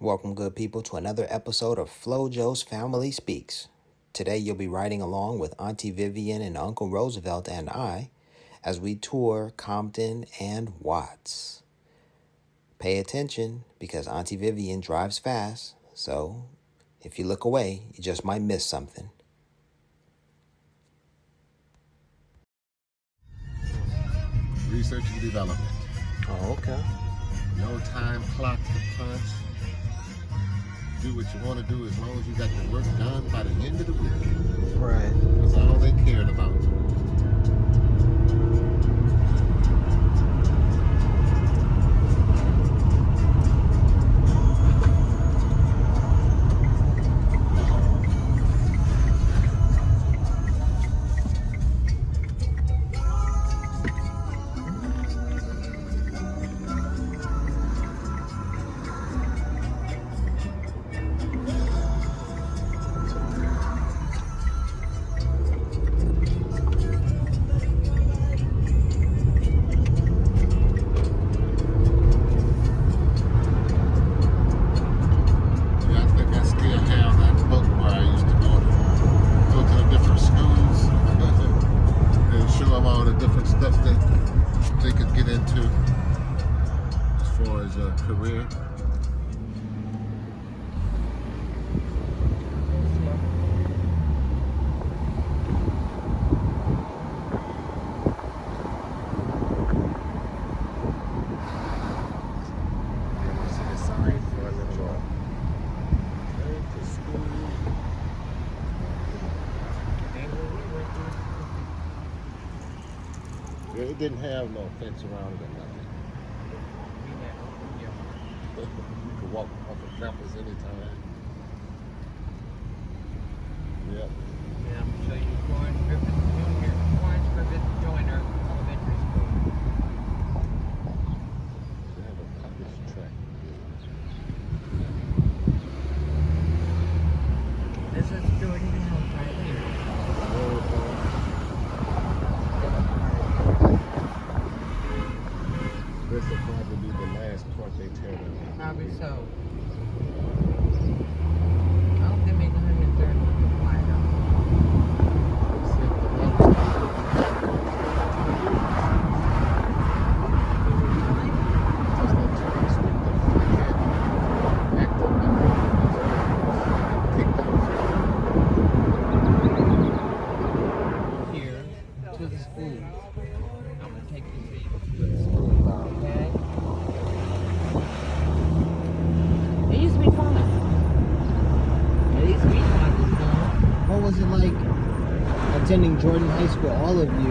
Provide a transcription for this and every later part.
Welcome, good people, to another episode of FloJo's Family Speaks. Today, you'll be riding along with Auntie Vivian and Uncle Roosevelt and I as we tour Compton and Watts. Pay attention because Auntie Vivian drives fast, so if you look away, you just might miss something. Research and development. Oh, okay. No time clock to punch. Do what you want to do as long as you got the work done by the end of the week. Right. That's all they cared about. Career. It didn't have no fence around it or nothing. You can walk off the campus anytime. Yep. Yeah, I'm going to show you Florence, Griffith, Junior, Florence, Griffith, Joyner Elementary School. They have a Haddish track. This is Jordan House right here. This will probably be the last part they tear down. Probably so. I hope they make 130 wide here to the school. I'm going to take you to the school, okay? It used to be fun. At least we thought it was fun. What was it like attending Jordan High School? All of you.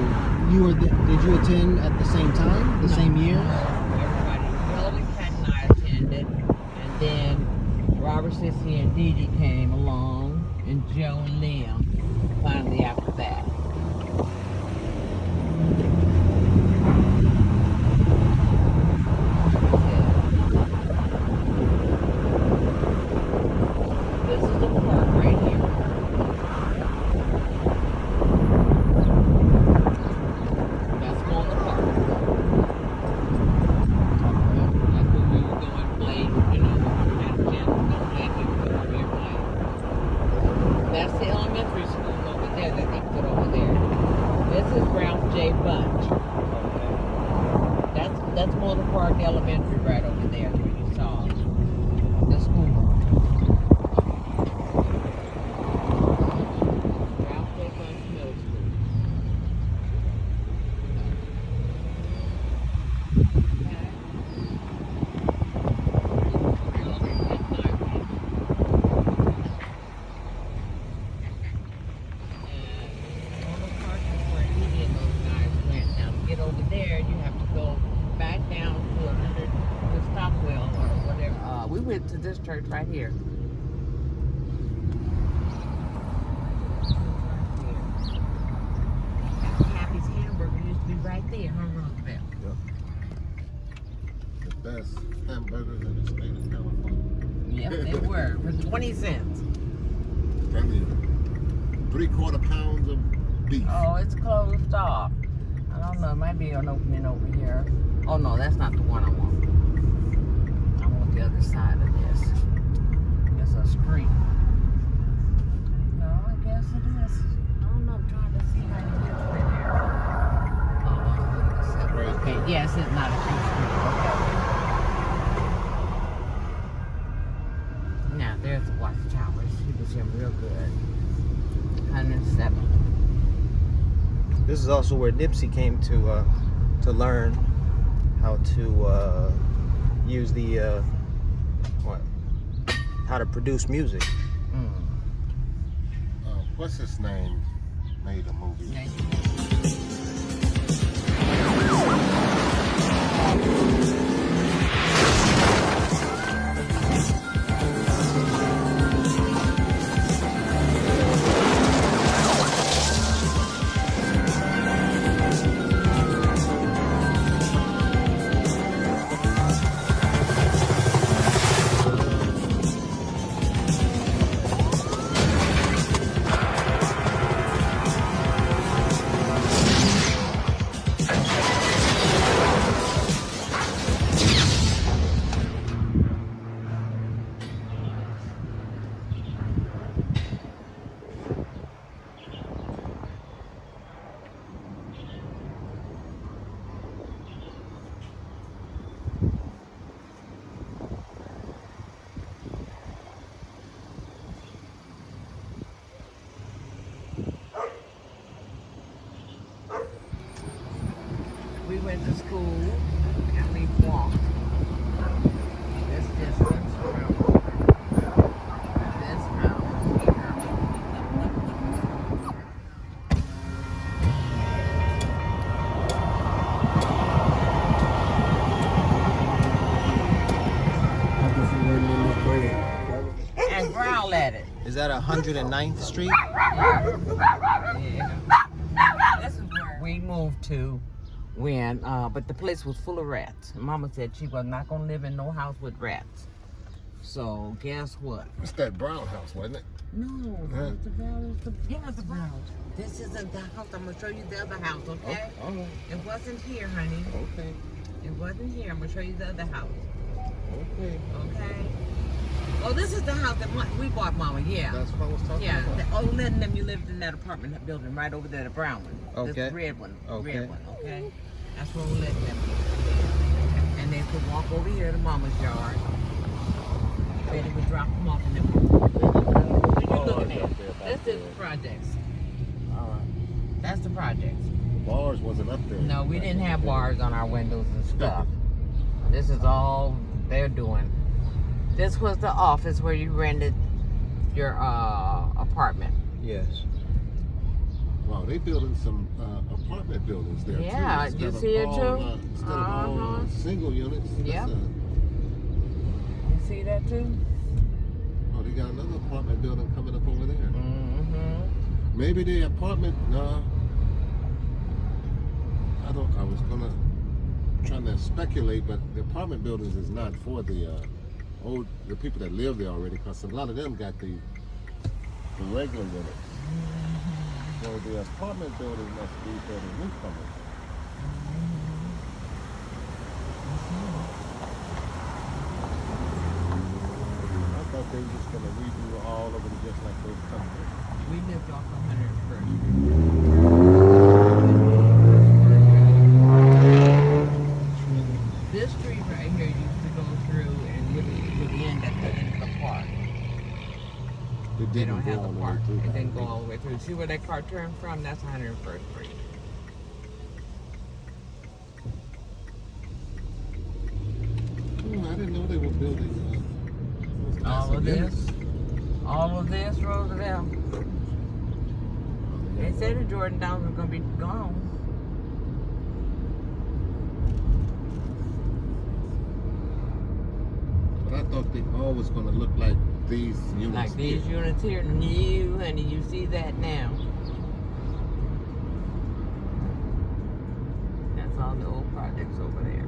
Did you attend at the same time? The same year? Everybody. Melody Pat and I attended. And then Robert, Sissy, and Dee Dee came along. And Joe and Liam finally after that. This is the park right here. That's going to park. That's where we would go and play, you know, when we had a chance to go play, we would go over here and play. That's the elementary school over there that they put over there. This is Ralph J. Bunche. That's Motor Park Elementary right over there that you saw. The school. Ralph J. Bunche Middle School. To this church right here. Happy's Hamburger used to be right there, huh, Roosevelt? Yep. The best hamburgers in the state of California. Yep, they were. For 20 cents. I mean, 3/4 pounds of beef. Oh, it's closed off. I don't know. It might be an opening over here. Oh, no, that's not the one I want. I want the other side of this. is a street. No, I guess it is. I don't know. I'm trying to see how you get through there. Okay. Yes, it's not a street. Okay. Now there's the watchtowers. He was here real good. 107. This is also where Nipsey came to learn how to use the how to produce music. What's his name? Made a movie. We went to school and we walked this distance from this house here. And growl at it. Is that 109th Street? Yeah. This is where we moved to. When, but the place was full of rats. Mama said she was not gonna live in no house with rats. So guess what? It's that brown house, wasn't it? No, it's the brown. Yeah, the brown. This isn't the house. I'm gonna show you the other house, okay? All right. It wasn't here, honey. Okay. It wasn't here. I'm gonna show you the other house. Okay. Okay. Oh, this is the house that we bought, Mama. Yeah. That's what I was talking Yeah. about. The, letting them you lived in that apartment building right over there, the brown one. Okay. This red one. Okay. Red one. Okay. That's where we letting them. And they could walk over here to Mama's yard. Betty would drop them off in the What are you looking at? This is the projects. All right. That's the projects. Bars wasn't up there. No, we didn't have bars on our windows and stuff. This is all they're doing. This was the office where you rented your apartment. Yes. Wow, they building some apartment buildings there Yeah, too. you see it too? Instead of all single units. Yep. That's, You see that too? oh, they got another apartment building coming up over there. Mm-hmm. Maybe the apartment. No, I don't. I was trying to speculate, but the apartment buildings is not for the people that live there already, because a lot of them got the regular units. So the apartment building must be for the newcomers. I thought they were just going to redo all of them just like those companies. We lived off 101st. This street right here used to go through and would end at the end of the park. It They didn't don't have go all the the way park. through. It didn't go all the way through. See where that car turned from? That's 101st Street. I didn't know they were building All of units. this, Roosevelt. They said the Jordan Downs was gonna be gone. But I thought they all was going to look like these units. Like these here. units here, new, honey. You see that now? That's all the old projects over there.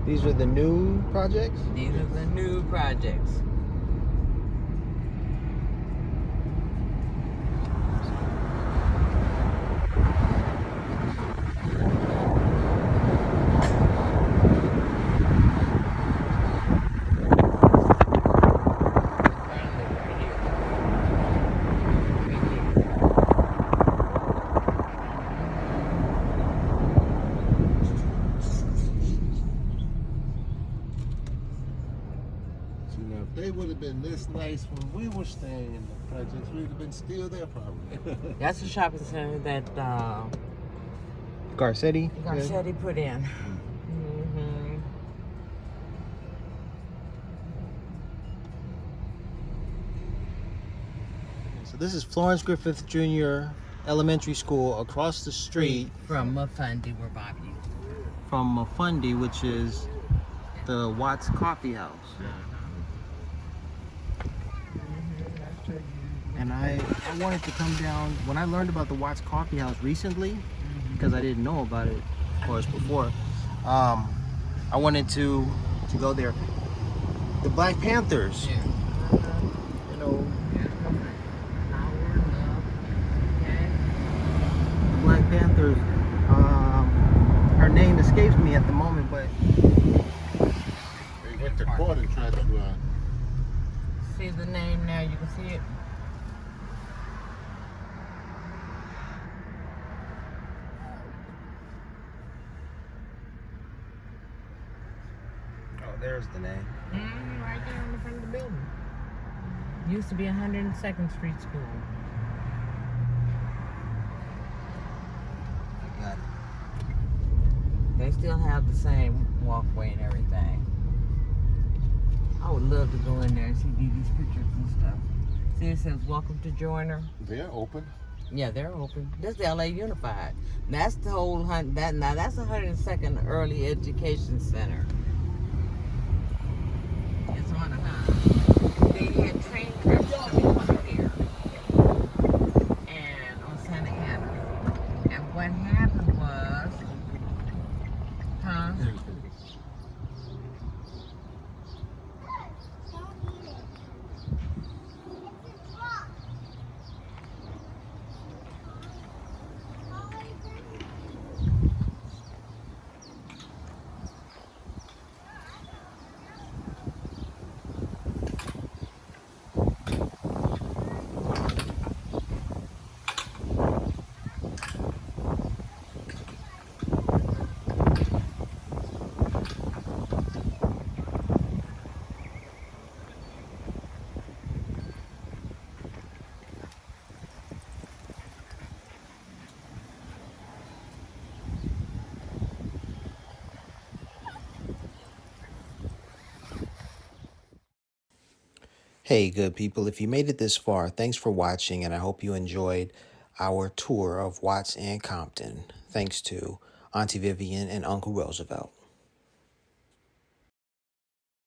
These are the new projects? These are the new projects. You know, if they would have been this nice when we were staying in the projects, we'd have been still there probably. That's the shopping center that Garcetti. Garcetti put in. Mm-hmm. So this is Florence Griffith Jr. Elementary School across the street From Mafundi, where Bobby used to live. from Mafundi, which is the Watts Coffee House. And I wanted to come down when I learned about the Watts Coffee House recently, because I didn't know about it, of course, before. I wanted to go there. The Black Panthers, Yeah. you know, Power, love, okay. the Black Panthers. Her name escapes me at the moment, but They went to court and tried to. See the name now, you can see it. oh, there's the name. Right there in the front of the building. Used to be 102nd Street School. I got it. They still have the same walkway and everything. I would love to go in there and see these pictures and stuff. See, it says "Welcome to Joyner." They're open. Yeah, they're open. This is LA Unified. That's the whole that's the 102nd Early Education Center. It's on a high. They had train trips coming through here and on Santa Ana. And what happened was, huh? Hey, good people. If you made it this far, thanks for watching, and I hope you enjoyed our tour of Watts and Compton. Thanks to Auntie Vivian and Uncle Roosevelt.